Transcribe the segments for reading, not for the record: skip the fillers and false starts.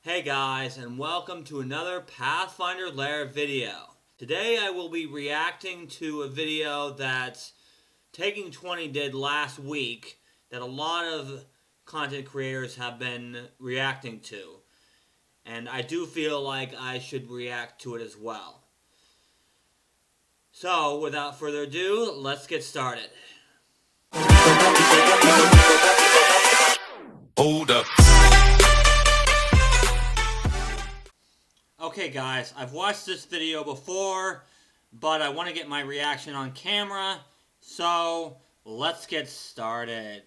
Hey guys, and welcome to another Pathfinder Lair video. Today I will be reacting to a video that Taking20 did last week that a lot of content creators have been reacting to. And I do feel like I should react to it as well. So, without further ado, let's get started. Hold up. Okay guys, I've watched this video before, but I want to get my reaction on camera, so let's get started.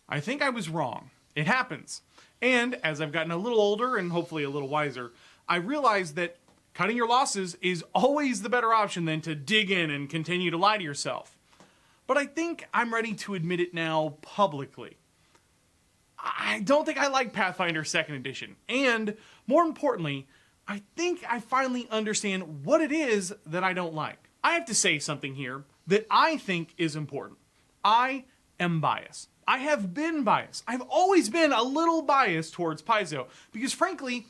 I think I was wrong. It happens. And as I've gotten a little older and hopefully a little wiser, I realized that cutting your losses is always the better option than to dig in and continue to lie to yourself. But I think I'm ready to admit it now publicly. I don't think I like Pathfinder 2nd Edition. And more importantly, I think I finally understand what it is that I don't like. I have to say something here that I think is important. I am biased. I have been biased. I've always been a little biased towards Paizo because frankly,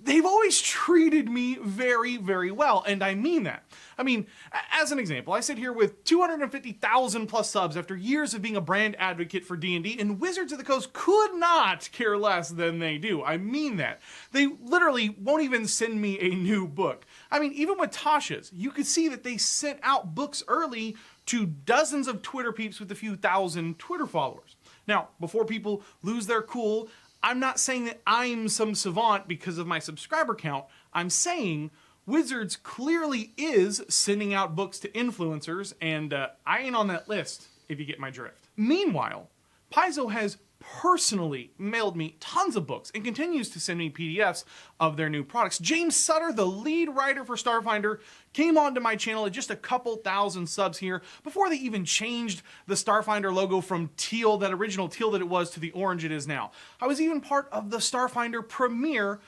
they've always treated me very, very well, and I mean that. I mean, as an example, I sit here with 250,000 plus subs after years of being a brand advocate for D&D, and Wizards of the Coast could not care less than they do. I mean that. They literally won't even send me a new book. I mean, even with Tasha's, you could see that they sent out books early to dozens of Twitter peeps with a few thousand Twitter followers. Now, before people lose their cool, I'm not saying that I'm some savant because of my subscriber count. I'm saying Wizards clearly is sending out books to influencers, and I ain't on that list, if you get my drift. Meanwhile, Paizo has personally mailed me tons of books and continues to send me PDFs of their new products. James Sutter, the lead writer for Starfinder, came onto my channel at just a couple thousand subs here before they even changed the Starfinder logo from teal, that original teal that it was, to the orange it is now. I was even part of the Starfinder premiere,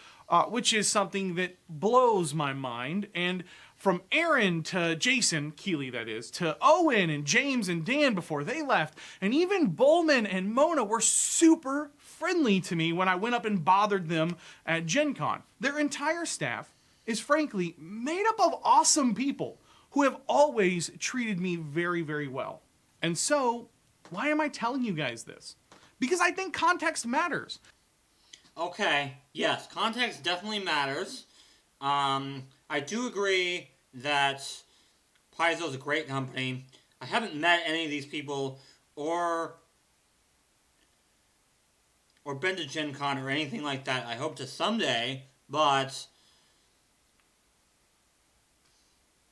which is something that blows my mind. And from Aaron to Jason, Keeley that is, to Owen and James and Dan before they left, and even Bowman and Mona were super friendly to me when I went up and bothered them at Gen Con. Their entire staff is frankly made up of awesome people who have always treated me very, very well. And so, why am I telling you guys this? Because I think context matters. Okay, yes, context definitely matters. I do agree that Paizo is a great company. I haven't met any of these people or been to Gen Con or anything like that. I hope to someday, but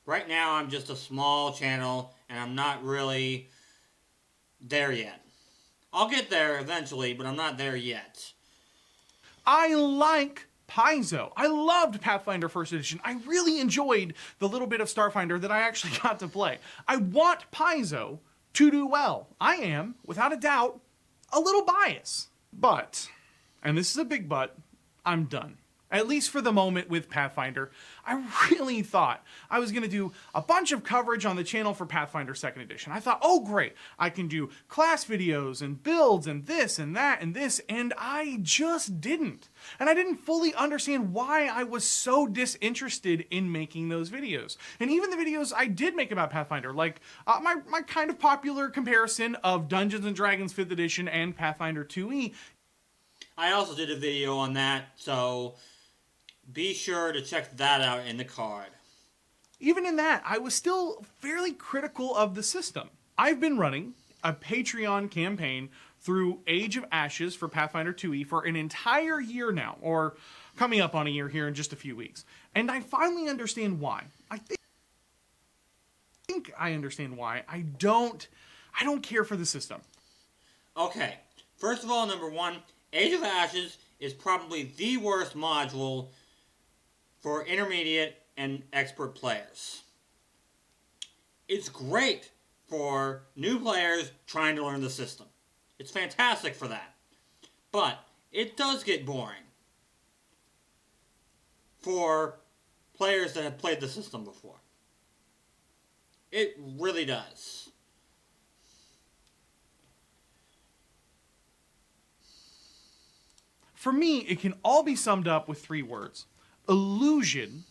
right now I'm just a small channel and I'm not really there yet. I'll get there eventually, but I'm not there yet. I like Paizo. I loved Pathfinder 1st Edition. I really enjoyed the little bit of Starfinder that I actually got to play. I want Paizo to do well. I am, without a doubt, a little biased. But, and this is a big but, I'm done. At least for the moment with Pathfinder. I really thought I was going to do a bunch of coverage on the channel for Pathfinder 2nd Edition. I thought, oh great, I can do class videos and builds and this and that and this, and I just didn't. And I didn't fully understand why I was so disinterested in making those videos. And even the videos I did make about Pathfinder, like my kind of popular comparison of Dungeons & Dragons 5th Edition and Pathfinder 2e. I also did a video on that, so be sure to check that out in the card. Even in that, I was still fairly critical of the system. I've been running a Patreon campaign through Age of Ashes for Pathfinder 2e for an entire year now, or coming up on a year here in just a few weeks. And I finally understand why. I think I understand why. I don't care for the system. Okay, first of all, number one, Age of Ashes is probably the worst module for intermediate and expert players. It's great for new players trying to learn the system. It's fantastic for that. But it does get boring for players that have played the system before. It really does. For me, it can all be summed up with 3 words: illusion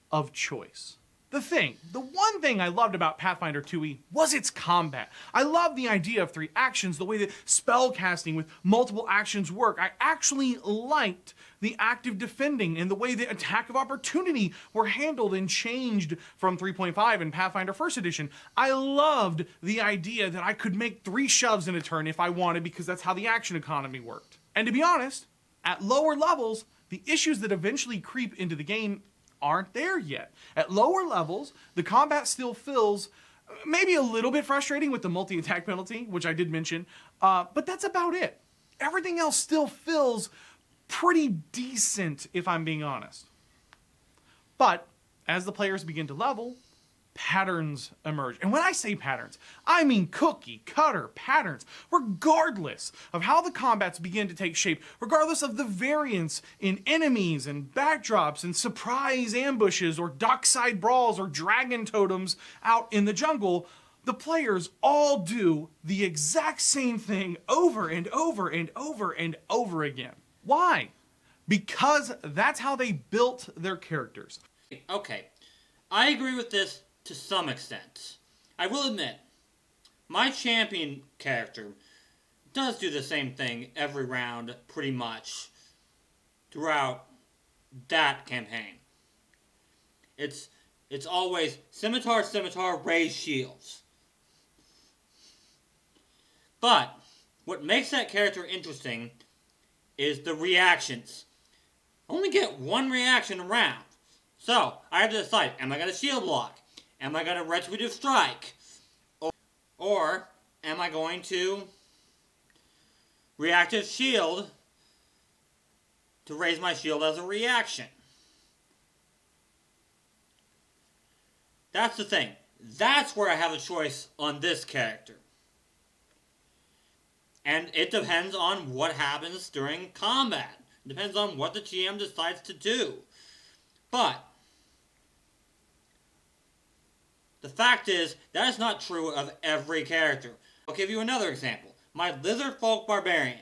of choice. The one thing I loved about Pathfinder 2e was its combat. I love the idea of 3 actions, the way that spell casting with multiple actions work. I actually liked the active defending and the way that attack of opportunity were handled and changed from 3.5 in Pathfinder 1st Edition. I loved the idea that I could make 3 shoves in a turn if I wanted, because that's how the action economy worked. And to be honest, at lower levels, the issues that eventually creep into the game aren't there yet. At lower levels, the combat still feels maybe a little bit frustrating with the multi-attack penalty, which I did mention, but that's about it. Everything else still feels pretty decent, if I'm being honest. But as the players begin to level, patterns emerge. And when I say patterns, I mean cookie cutter patterns, regardless of how the combats begin to take shape, regardless of the variance in enemies and backdrops and surprise ambushes or dockside brawls or dragon totems out in the jungle. The players all do the exact same thing over and over and over and over again. Why? Because that's how they built their characters. Okay, I agree with this to some extent. I will admit, my champion character does do the same thing every round, pretty much, throughout that campaign. It's always scimitar, scimitar, raise shields. But what makes that character interesting is the reactions. Only get 1 reaction a round. So, I have to decide, am I going to shield block? Am I going to retributive strike? Or am I going to reactive shield to raise my shield as a reaction? That's the thing. That's where I have a choice on this character. And it depends on what happens during combat. It depends on what the GM decides to do. But the fact is, that is not true of every character. I'll give you another example. My Lizard Folk Barbarian.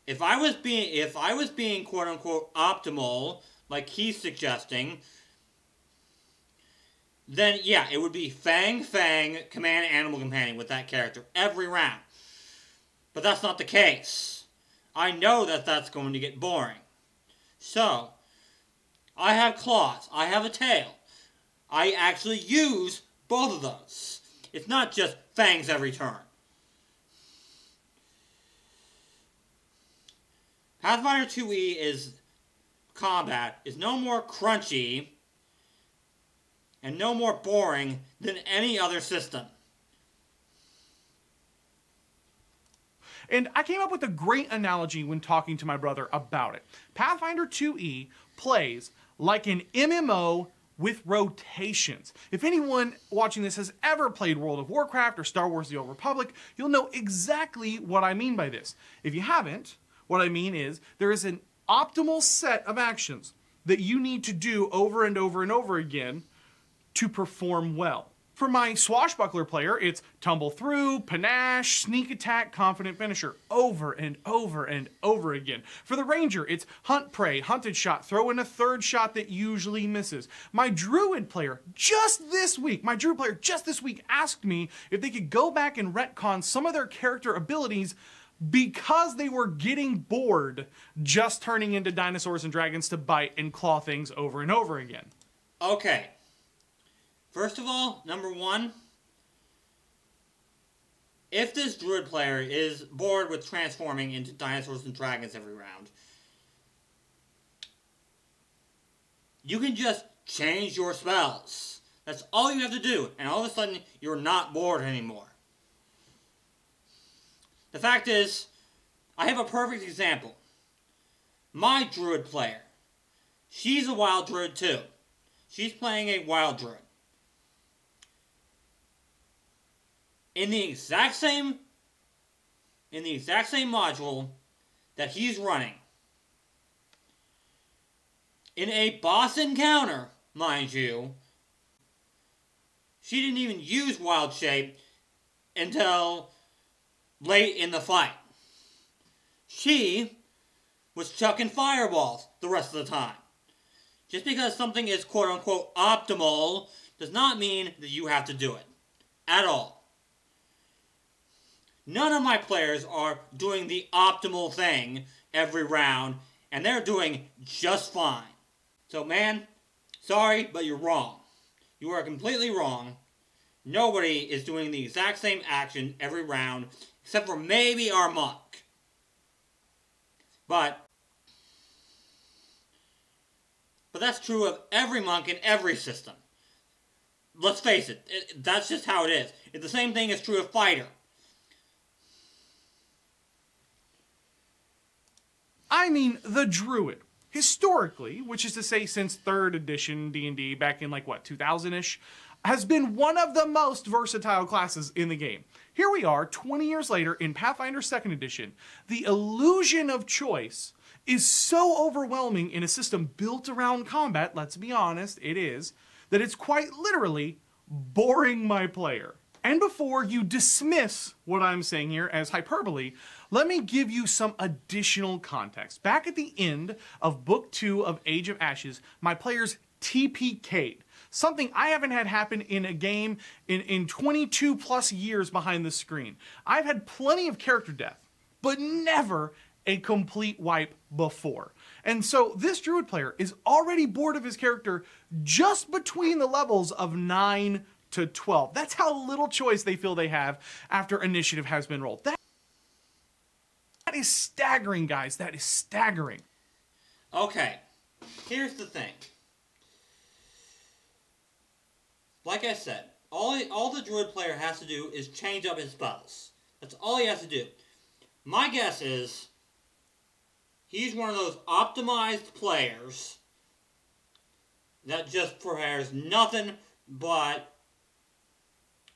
If I was being quote unquote optimal, like he's suggesting, then yeah, it would be Fang, Command, Animal Companion with that character every round. But that's not the case. I know that that's going to get boring. So, I have claws, I have a tail. I actually use both of those. It's not just fangs every turn. Pathfinder 2e combat is no more crunchy and no more boring than any other system. And I came up with a great analogy when talking to my brother about it. Pathfinder 2e plays like an MMO with rotations. If anyone watching this has ever played World of Warcraft or Star Wars: The Old Republic, you'll know exactly what I mean by this. If you haven't, what I mean is there is an optimal set of actions that you need to do over and over and over again to perform well. For my swashbuckler player, it's tumble through, panache, sneak attack, confident finisher, over and over and over again. For the ranger, it's hunt prey, hunted shot, throw in a third shot that usually misses. My druid player just this week asked me if they could go back and retcon some of their character abilities because they were getting bored just turning into dinosaurs and dragons to bite and claw things over and over again. Okay. First of all, number 1, if this druid player is bored with transforming into dinosaurs and dragons every round, you can just change your spells. That's all you have to do, and all of a sudden, you're not bored anymore. The fact is, I have a perfect example. My druid player, she's a wild druid too. She's playing a wild druid. In the exact same module that he's running, in a boss encounter, mind you, she didn't even use wild shape until late in the fight. She was chucking fireballs the rest of the time. Just because something is quote-unquote optimal does not mean that you have to do it. At all. None of my players are doing the optimal thing every round, and they're doing just fine. So man, sorry, but you're wrong. You are completely wrong. Nobody is doing the exact same action every round, except for maybe our monk. But that's true of every monk in every system. Let's face it, that's just how it is. The same thing is true of fighter. I mean, the druid. Historically, which is to say since 3rd edition D&D back in 2000-ish, has been one of the most versatile classes in the game. Here we are, 20 years later in Pathfinder 2nd edition. The illusion of choice is so overwhelming in a system built around combat, let's be honest, it is, that it's quite literally boring my player. And before you dismiss what I'm saying here as hyperbole, let me give you some additional context. Back at the end of Book 2 of Age of Ashes, my players TPK'd. Something I haven't had happen in a game in 22 plus years behind the screen. I've had plenty of character death, but never a complete wipe before. And so this druid player is already bored of his character just between the levels of 9 to 12. That's how little choice they feel they have after initiative has been rolled. That is staggering, guys. That is staggering. Okay, here's the thing. Like I said, all the druid player has to do is change up his spells. That's all he has to do. My guess is he's one of those optimized players that just prepares nothing but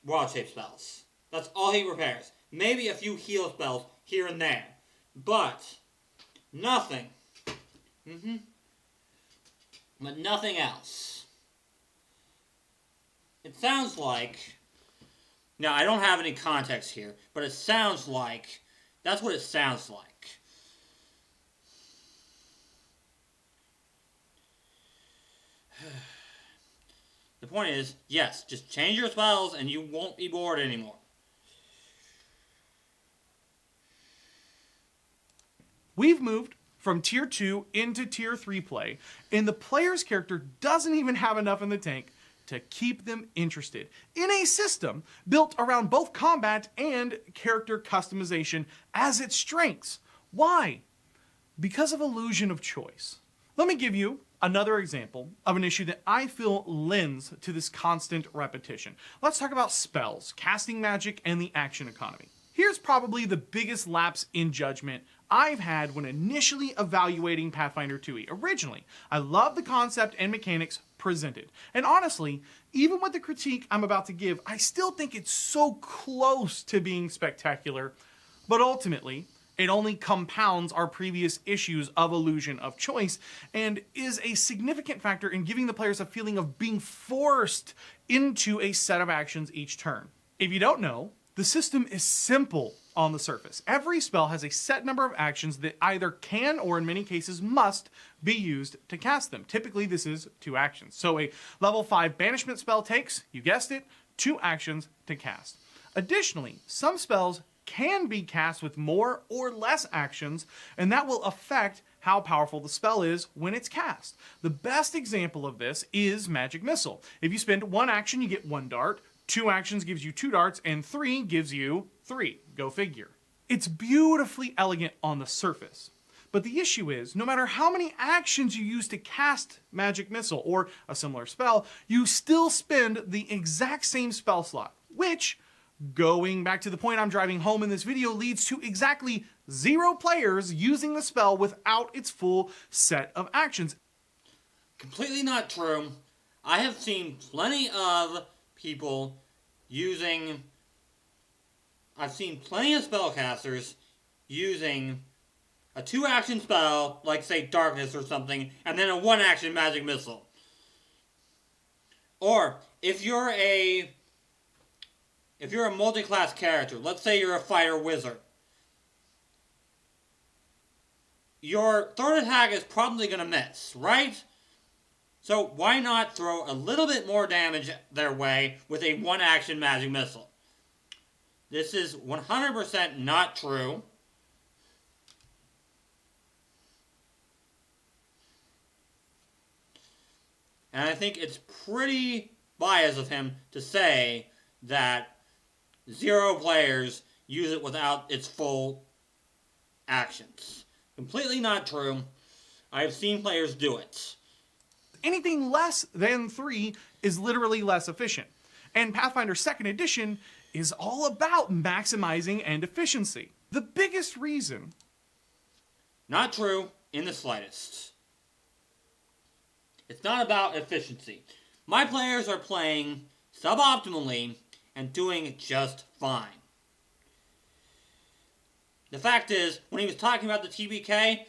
wild shape spells. That's all he prepares. Maybe a few heal spells here and there. But nothing. But nothing else. It sounds like, now I don't have any context here, but it sounds like, that's what it sounds like. The point is, yes, just change your spells and you won't be bored anymore. We've moved from Tier 2 into Tier 3 play, and the player's character doesn't even have enough in the tank to keep them interested in a system built around both combat and character customization as its strengths. Why? Because of illusion of choice. Let me give you another example of an issue that I feel lends to this constant repetition. Let's talk about spells, casting magic, and the action economy. Here's probably the biggest lapse in judgment I've had when initially evaluating Pathfinder 2e. Originally, I loved the concept and mechanics presented. And honestly, even with the critique I'm about to give, I still think it's so close to being spectacular. But ultimately, it only compounds our previous issues of illusion of choice and is a significant factor in giving the players a feeling of being forced into a set of actions each turn. If you don't know, the system is simple on the surface. Every spell has a set number of actions that either can or in many cases must be used to cast them. Typically this is 2 actions. So a level 5 banishment spell takes, you guessed it, 2 actions to cast. Additionally, some spells can be cast with more or less actions, and that will affect how powerful the spell is when it's cast. The best example of this is Magic Missile. If you spend 1 action, you get 1 dart, 2 actions gives you 2 darts, and 3 gives you 3. Go figure. It's beautifully elegant on the surface. But the issue is, no matter how many actions you use to cast Magic Missile or a similar spell, you still spend the exact same spell slot, which, going back to the point I'm driving home in this video, leads to exactly 0 players using the spell without its full set of actions. Completely not true. I have seen plenty of people using... I've seen plenty of spellcasters using a 2-action spell, like say Darkness or something, and then a 1-action Magic Missile. Or, if you're a multi-class character, let's say you're a fighter wizard, your third attack is probably going to miss, right? So why not throw a little bit more damage their way with a one-action magic missile? This is 100% not true. And I think it's pretty biased of him to say that 0 players use it without its full actions. Completely not true. I've seen players do it. Anything less than 3 is literally less efficient. And Pathfinder 2nd Edition is all about maximizing and efficiency. The biggest reason... Not true in the slightest. It's not about efficiency. My players are playing suboptimally and doing just fine. The fact is, when he was talking about the TPK,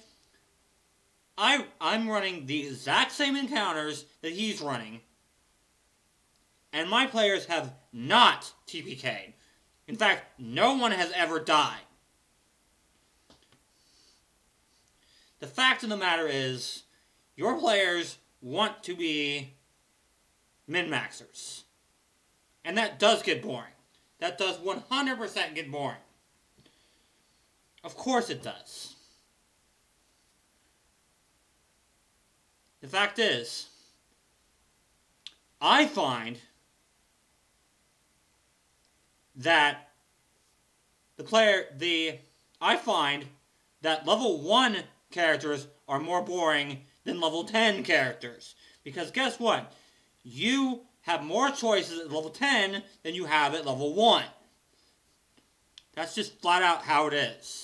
I'm running the exact same encounters that he's running, and my players have not TPK'd. In fact, no one has ever died. The fact of the matter is, your players want to be min-maxers. And that does get boring. That does 100% get boring. Of course it does. The fact is, I find that level 1 characters are more boring than level 10 characters. Because guess what? You have more choices at level 10 than you have at level 1. That's just flat out how it is.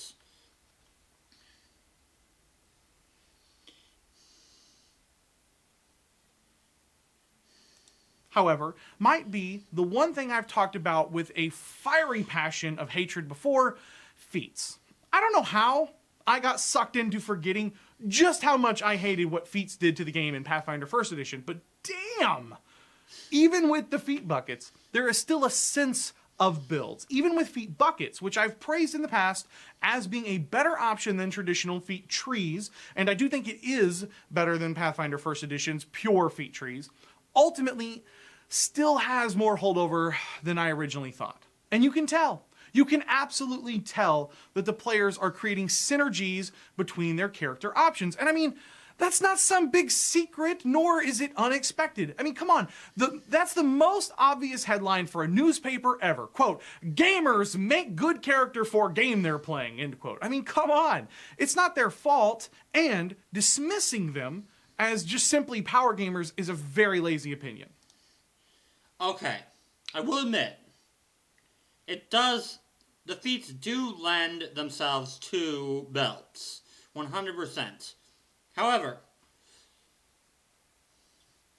However, might be the one thing I've talked about with a fiery passion of hatred before, feats. I don't know how I got sucked into forgetting just how much I hated what feats did to the game in Pathfinder 1st Edition, but damn! Even with the feat buckets, there is still a sense of builds. Even with feat buckets, which I've praised in the past as being a better option than traditional feat trees, and I do think it is better than Pathfinder 1st Edition's pure feat trees, ultimately still has more holdover than I originally thought. And you can tell. You can absolutely tell that the players are creating synergies between their character options. And I mean, that's not some big secret, nor is it unexpected. I mean, come on. That's the most obvious headline for a newspaper ever. Quote, gamers make good character for game they're playing, end quote. I mean, come on. It's not their fault, and dismissing them as just simply power gamers is a very lazy opinion. Okay, I will admit, the feats do lend themselves to belts, 100%. However,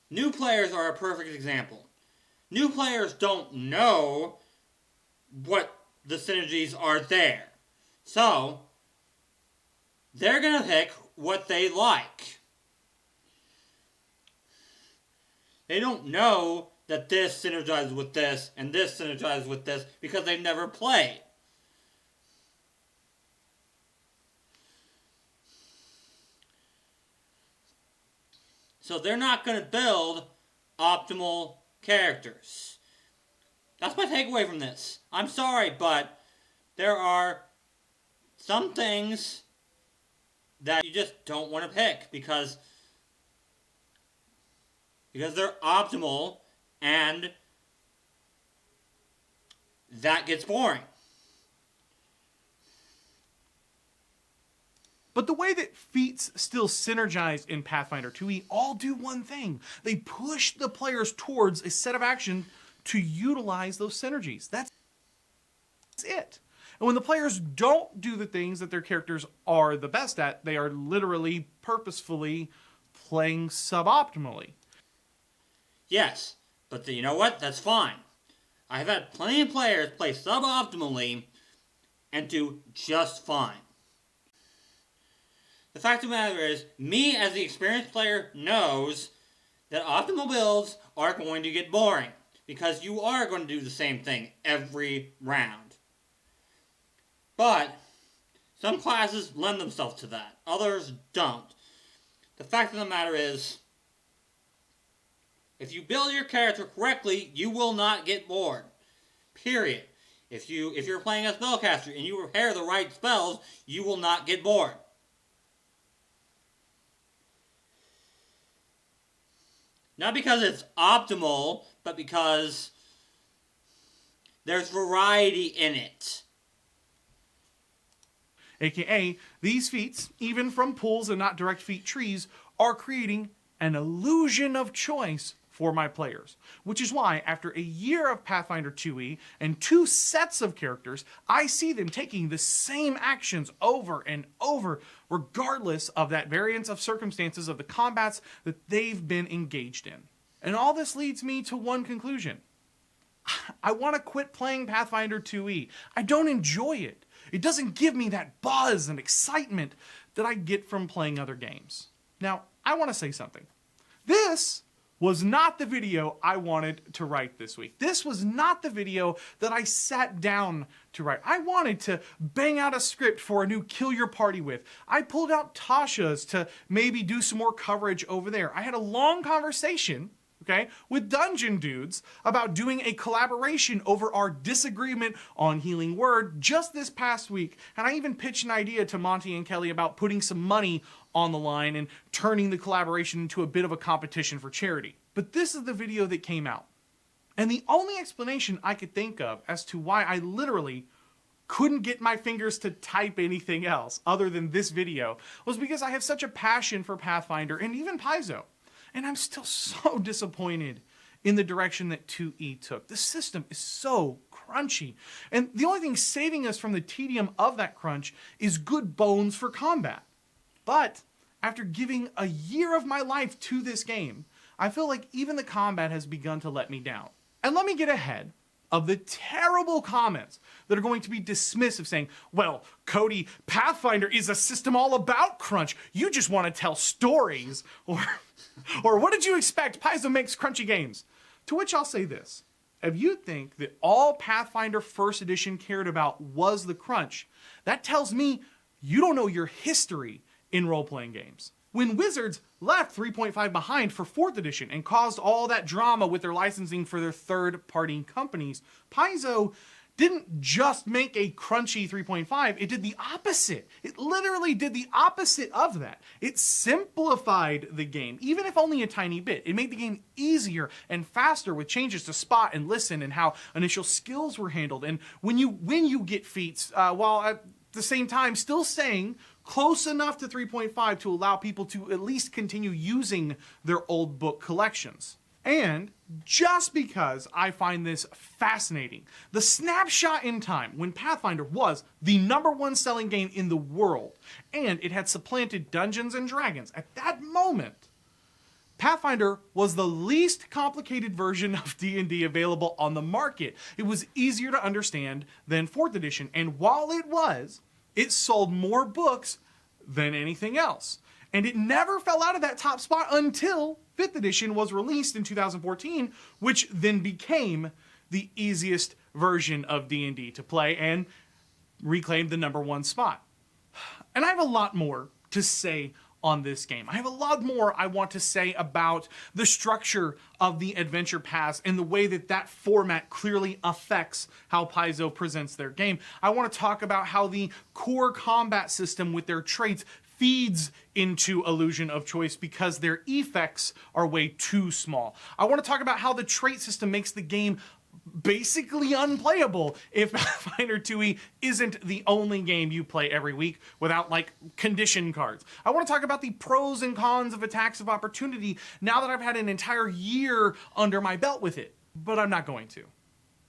new players are a perfect example. New players don't know what the synergies are there. So, they're going to pick what they like. They don't know that this synergizes with this and this synergizes with this because they've never played. So they're not going to build optimal characters. That's my takeaway from this. I'm sorry, but there are some things that you just don't want to pick because they're optimal and that gets boring. But the way that feats still synergize in Pathfinder 2e all do one thing. They push the players towards a set of action to utilize those synergies. That's it. And when the players don't do the things that their characters are the best at, they are literally purposefully playing suboptimally. Yes, but you know what? That's fine. I've had plenty of players play suboptimally and do just fine. The fact of the matter is, me as the experienced player knows that optimal builds are going to get boring because you are going to do the same thing every round. But Some classes lend themselves to that. Others don't. The fact of the matter is, if you build your character correctly, you will not get bored. Period. If you're playing a spellcaster and you prepare the right spells, you will not get bored. Not because it's optimal, but because there's variety in it. AKA, these feats, even from pools and not direct feat trees, are creating an illusion of choice for my players. Which is why, after a year of Pathfinder 2e and 2 sets of characters, I see them taking the same actions over and over, regardless of that variance of circumstances of the combats that they've been engaged in. And all this leads me to one conclusion. I want to quit playing Pathfinder 2e. I don't enjoy it. It doesn't give me that buzz and excitement that I get from playing other games. Now, I want to say something. This was not the video I wanted to write this week. This was not the video that I sat down to write. I wanted to bang out a script for a new Kill Your Party with. I pulled out Tasha's to maybe do some more coverage over there. I had a long conversation, okay, with Dungeon Dudes about doing a collaboration over our disagreement on Healing Word just this past week. And I even pitched an idea to Monty and Kelly about putting some money on the line and turning the collaboration into a bit of a competition for charity. But this is the video that came out. And the only explanation I could think of as to why I literally couldn't get my fingers to type anything else other than this video was because I have such a passion for Pathfinder and even Paizo. And I'm still so disappointed in the direction that 2E took. The system is so crunchy. And the only thing saving us from the tedium of that crunch is good bones for combat. But after giving a year of my life to this game, I feel like even the combat has begun to let me down. And let me get ahead of the terrible comments that are going to be dismissive, saying, well, Cody, Pathfinder is a system all about crunch. You just want to tell stories. Or what did you expect? Paizo makes crunchy games. To which I'll say this. If you think that all Pathfinder First Edition cared about was the crunch, that tells me you don't know your history in role-playing games. When Wizards left 3.5 behind for 4th edition and caused all that drama with their licensing for their third-party companies, Paizo didn't just make a crunchy 3.5, it did the opposite. It literally did the opposite of that. It simplified the game, even if only a tiny bit. It made the game easier and faster with changes to spot and listen and how initial skills were handled. And when you get feats, while at the same time still saying close enough to 3.5 to allow people to at least continue using their old book collections. And just because I find this fascinating, the snapshot in time when Pathfinder was the #1 selling game in the world, and it had supplanted Dungeons and Dragons, at that moment, Pathfinder was the least complicated version of D&D available on the market. It was easier to understand than 4th edition, and while it sold more books than anything else. And it never fell out of that top spot until 5th edition was released in 2014, which then became the easiest version of D&D to play and reclaimed the #1 spot. And I have a lot more to say on this game. I have a lot more I want to say about the structure of the adventure paths and the way that that format clearly affects how Paizo presents their game. I want to talk about how the core combat system with their traits feeds into illusion of choice because their effects are way too small. I want to talk about how the trait system makes the game basically unplayable if Pathfinder 2e isn't the only game you play every week without, like, condition cards. I want to talk about the pros and cons of attacks of opportunity now that I've had an entire year under my belt with it. But I'm not going to.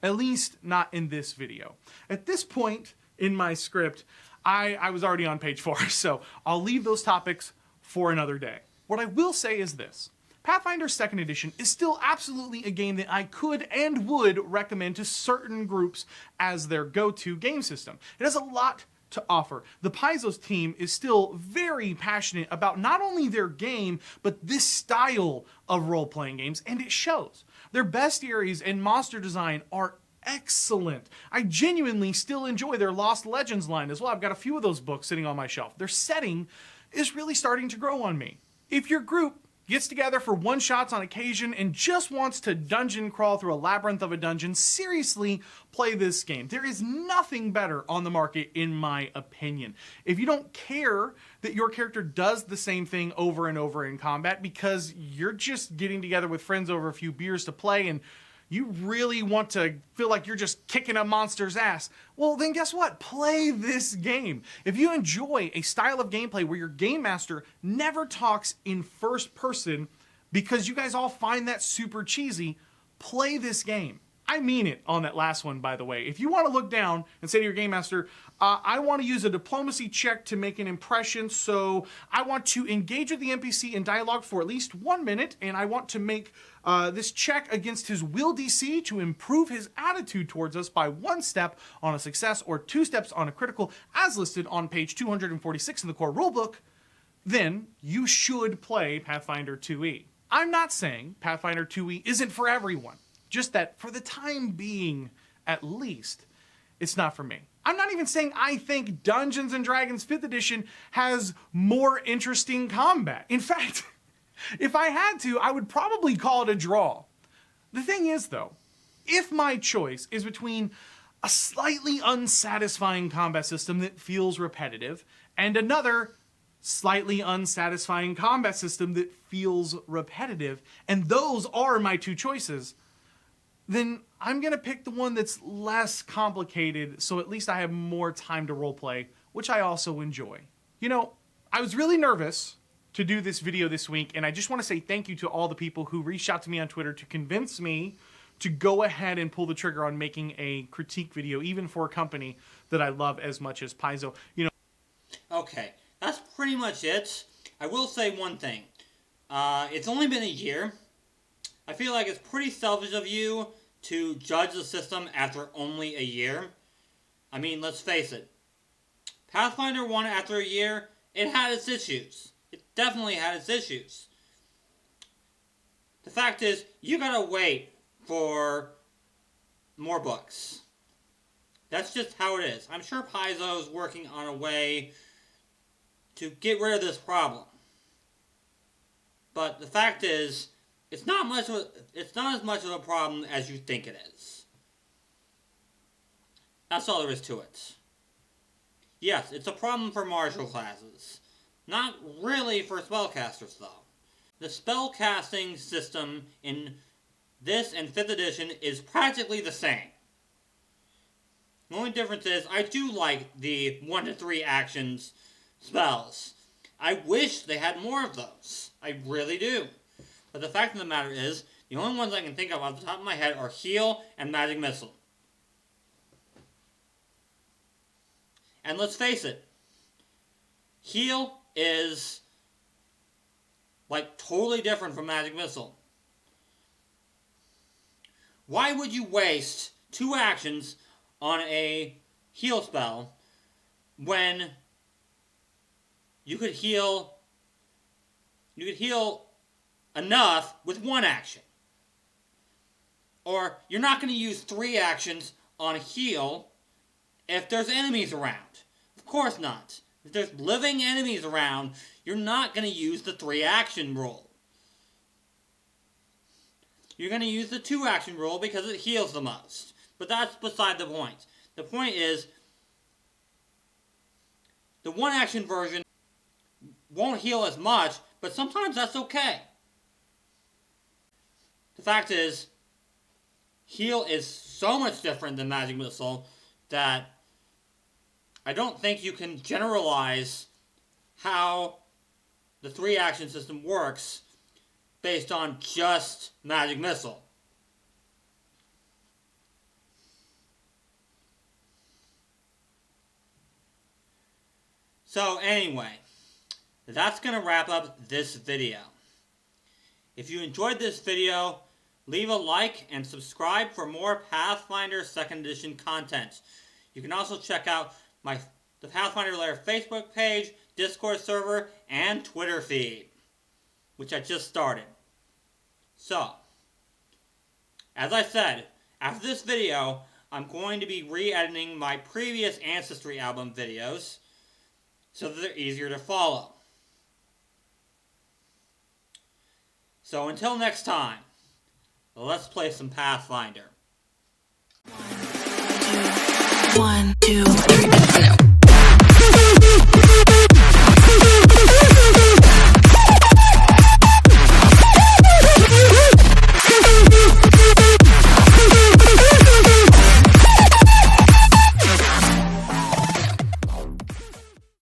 At least not in this video. At this point in my script, I was already on page 4, so I'll leave those topics for another day. What I will say is this. Pathfinder 2nd Edition is still absolutely a game that I could and would recommend to certain groups as their go-to game system. It has a lot to offer. The Paizo's team is still very passionate about not only their game, but this style of role-playing games, and it shows. Their bestiaries and monster design are excellent. I genuinely still enjoy their Lost Legends line as well. I've got a few of those books sitting on my shelf. Their setting is really starting to grow on me. If your group gets together for one-shots on occasion and just wants to dungeon crawl through a labyrinth of a dungeon, seriously play this game. There is nothing better on the market in my opinion. If you don't care that your character does the same thing over and over in combat because you're just getting together with friends over a few beers to play and you really want to feel like you're just kicking a monster's ass, well then guess what? Play this game. If you enjoy a style of gameplay where your game master never talks in first person because you guys all find that super cheesy, play this game. I mean it on that last one, by the way. If you want to look down and say to your game master, I want to use a diplomacy check to make an impression, so I want to engage with the NPC in dialogue for at least 1 minute, and I want to make this check against his will DC to improve his attitude towards us by 1 step on a success or 2 steps on a critical, as listed on page 246 in the core rulebook, then you should play Pathfinder 2e. I'm not saying Pathfinder 2e isn't for everyone. Just that, for the time being, at least, it's not for me. I'm not even saying I think Dungeons & Dragons 5th edition has more interesting combat. In fact, if I had to, I would probably call it a draw. The thing is, though, if my choice is between a slightly unsatisfying combat system that feels repetitive and another slightly unsatisfying combat system that feels repetitive, and those are my 2 choices, then I'm going to pick the one that's less complicated, so at least I have more time to roleplay, which I also enjoy. You know, I was really nervous to do this video this week, and I just want to say thank you to all the people who reached out to me on Twitter to convince me to go ahead and pull the trigger on making a critique video, even for a company that I love as much as Paizo. You know. Okay, that's pretty much it. I will say one thing. It's only been a year. I feel like it's pretty selfish of you to judge the system after only a year. I mean, let's face it. Pathfinder 1 after a year, it had its issues. It definitely had its issues. The fact is, you gotta wait for more books. That's just how it is. I'm sure Paizo is working on a way to get rid of this problem. But the fact is, it's not as much of a problem as you think it is. That's all there is to it. Yes, it's a problem for martial classes. Not really for spellcasters, though. The spellcasting system in this and 5th edition is practically the same. The only difference is, I do like the 1 to 3 actions spells. I wish they had more of those. I really do. But the fact of the matter is, the only ones I can think of off the top of my head are Heal and Magic Missile. And let's face it, Heal is like totally different from Magic Missile. Why would you waste 2 actions on a heal spell when you could heal enough with 1 action? Or you're not going to use 3 actions on a heal if there's enemies around. Of course not. If there's living enemies around, you're not going to use the 3 action rule. You're going to use the 2 action rule because it heals the most. But that's beside the point. The point is, the 1 action version won't heal as much, but sometimes that's okay. The fact is, heal is so much different than Magic Missile that I don't think you can generalize how the 3 action system works based on just Magic Missile. So anyway, that's going to wrap up this video. If you enjoyed this video, leave a like and subscribe for more Pathfinder 2nd Edition content. You can also check out the Pathfinder Lair Facebook page, Discord server, and Twitter feed, which I just started. So, as I said, after this video, I'm going to be re-editing my previous Ancestry album videos so that they're easier to follow. So until next time, let's play some Pathfinder. 1, 2, 3, 4.